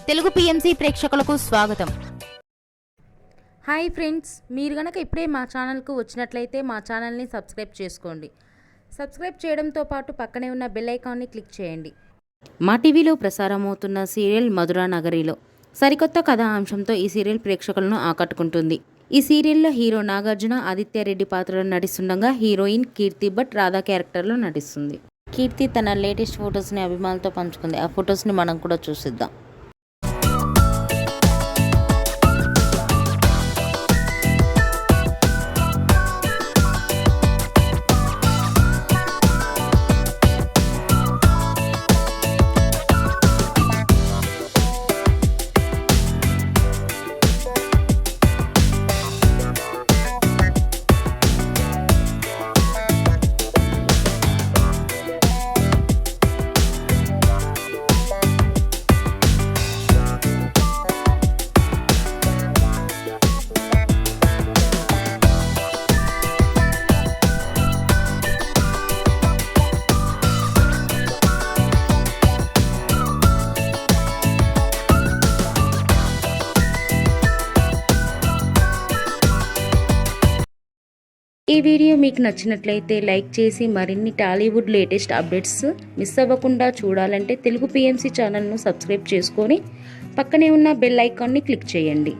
Telugu PMC ప్రేక్షకులకు స్వాగతం. Hi friends, మీరు గనక ఇప్పుడే మా ఛానల్కు వచ్చినట్లయితే మా ఛానల్ని సబ్స్క్రైబ్ చేసుకోండి. సబ్స్క్రైబ్ చేయడంతో పాటు పక్కనే ఉన్న బెల్ ఐకాన్ని క్లిక్ చేయండి. మా టీవీలో ప్రసారమవుతున్న సీరియల్ మధురా నగరిలో సరికొత్త కథా అంశంతో ఈ సీరియల్ ప్రేక్షకులను ఆకట్టుకుంటుంది. ఈ సీరియల్లో హీరో నాగార్జున ఆదిత్య రెడ్డి పాత్రలో నటిస్తుండగా హీరోయిన్ కీర్తి భట్ రాధా క్యారెక్టర్లో నటిస్తుంది. కీర్తి తన లేటెస్ట్ ఫొటోస్ని అభిమానులతో పంచుకుంది. ఆ ఫొటోస్ని మనం కూడా చూసిద్దాం. ఈ వీడియో మీకు నచ్చినట్లయితే లైక్ చేసి మరిన్ని టాలీవుడ్ లేటెస్ట్ అప్డేట్స్ మిస్ అవ్వకుండా చూడాలంటే తెలుగు పిఎంసి ఛానల్ను సబ్స్క్రైబ్ చేసుకొని పక్కనే ఉన్న బెల్ ఐకాన్ని క్లిక్ చేయండి.